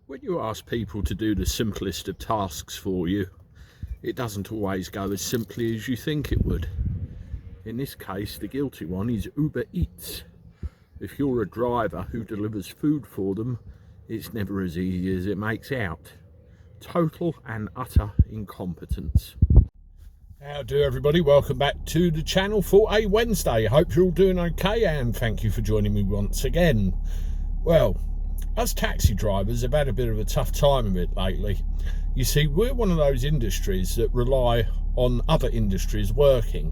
When you ask people to do the simplest of tasks for you, it doesn't always go as simply as you think it would. In this case, the guilty one is UBEREATS. If you're a driver who delivers food for them, it's never as easy as it makes out. Total and utter incompetence. How do everybody? Welcome back to the channel for a Wednesday. I hope you're all doing okay, and thank you for joining me once again. Well, us taxi drivers have had a bit of a tough time of it lately. You see, we're one of those industries that rely on other industries working,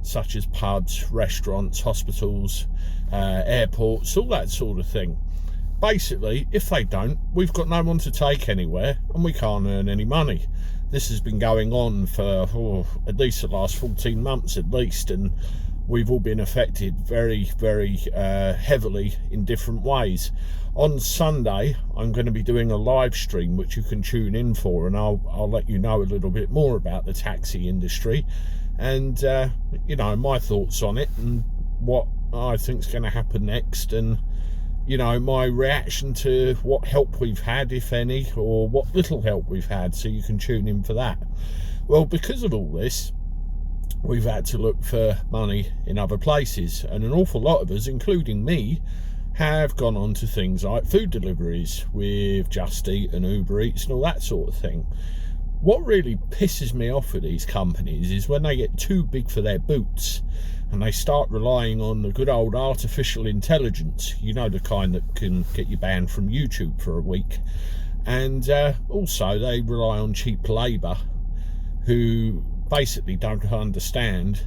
such as pubs, restaurants, hospitals, airports, all that sort of thing. Basically, if they don't, we've got no one to take anywhere and we can't earn any money. This has been going on for at least the last 14 months at least, and we've all been affected very, very heavily in different ways. On Sunday, I'm going to be doing a live stream which you can tune in for, and I'll let you know a little bit more about the taxi industry and you know, my thoughts on it and what I think is going to happen next, and you know, my reaction to what help we've had, if any, or what little help we've had, so you can tune in for that. Well, because of all this, we've had to look for money in other places, and an awful lot of us, including me, have gone on to things like food deliveries with Just Eat and Uber Eats and all that sort of thing. What really pisses me off with these companies is when they get too big for their boots and they start relying on the good old artificial intelligence, you know, the kind that can get you banned from YouTube for a week. And also they rely on cheap labour who basically don't understand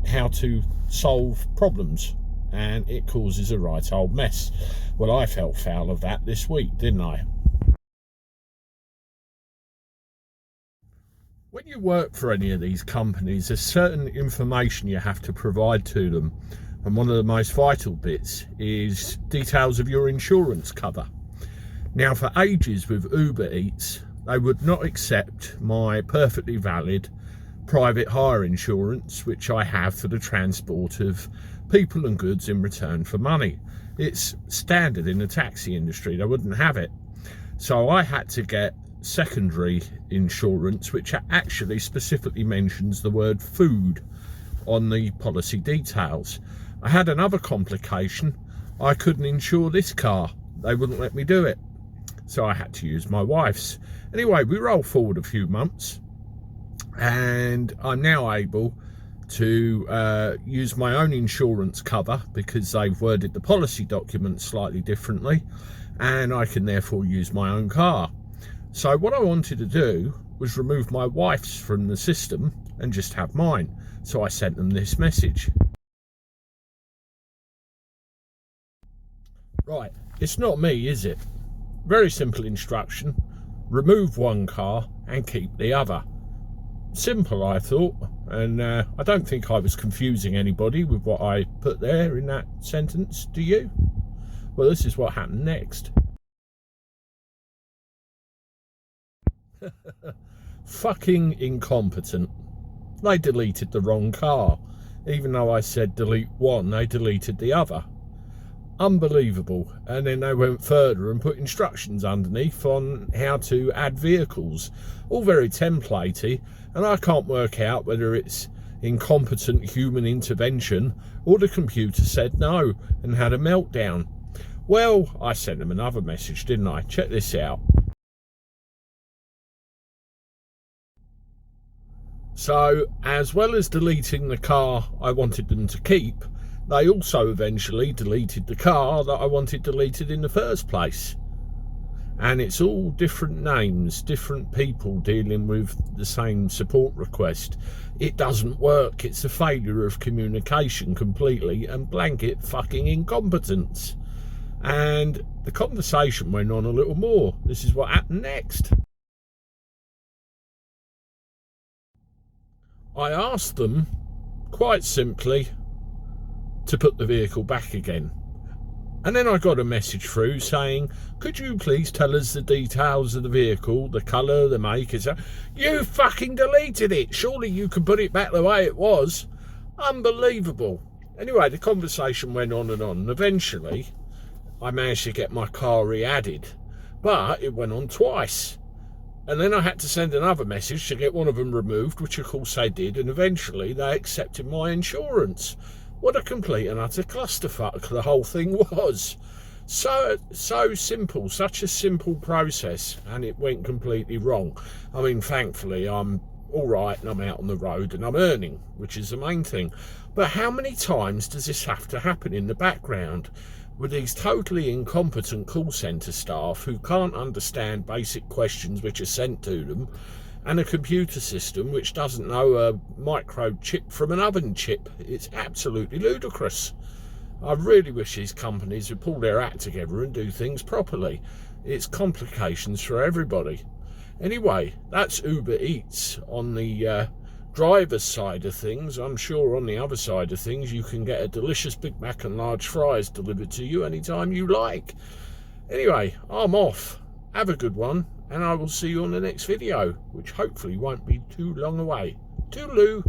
how to solve problems, and it causes a right old mess. Well, I felt foul of that this week, didn't I? When you work for any of these companies, there's certain information you have to provide to them, and one of the most vital bits is details of your insurance cover. Now, for ages with Uber Eats, they would not accept my perfectly valid private hire insurance, which I have for the transport of people and goods in return for money. It's standard in the taxi industry, they wouldn't have it. So I had to get secondary insurance, which actually specifically mentions the word food on the policy details. I had another complication. I couldn't insure this car, they wouldn't let me do it, so I had to use my wife's. Anyway, we roll forward a few months and I'm now able to use my own insurance cover because they've worded the policy documents slightly differently, and I can therefore use my own car. So what I wanted to do was remove my wife's from the system and just have mine. So I sent them this message. Right, it's not me, is it? Very simple instruction. Remove one car and keep the other. Simple, I thought, and I don't think I was confusing anybody with what I put there in that sentence, do you? Well, this is what happened next. Fucking incompetent. They deleted the wrong car. Even though I said delete one, they deleted the other. Unbelievable. And then they went further and put instructions underneath on how to add vehicles, all very templatey, and I can't work out whether it's incompetent human intervention or the computer said no and had a meltdown. Well, I sent them another message, didn't I? Check this out. So, as well as deleting the car I wanted them to keep, they also eventually deleted the car that I wanted deleted in the first place. And it's all different names, different people dealing with the same support request. It doesn't work. It's a failure of communication completely and blanket fucking incompetence. And the conversation went on a little more. This is what happened next. I asked them, quite simply, to put the vehicle back again. And then I got a message through saying, could you please tell us the details of the vehicle, the colour, the make, etc. You fucking deleted it. Surely you can put it back the way it was. Unbelievable. Anyway, the conversation went on and on. Eventually, I managed to get my car re-added. but it went on twice. And then I had to send another message to get one of them removed, which of course they did, and eventually they accepted my insurance. What a complete and utter clusterfuck the whole thing was. So simple, such a simple process, and it went completely wrong. I mean, thankfully, I'm all right and I'm out on the road and I'm earning, which is the main thing. But how many times does this have to happen in the background with these totally incompetent call centre staff who can't understand basic questions which are sent to them, and a computer system which doesn't know a microchip from an oven chip? It's absolutely ludicrous. I really wish these companies would pull their act together and do things properly. It's complications for everybody. Anyway, that's Uber Eats on the driver's side of things. I'm sure on the other side of things you can get a delicious Big Mac and large fries delivered to you anytime you like. Anyway, I'm off. Have a good one, and I will see you on the next video, which hopefully won't be too long away. Toodaloo.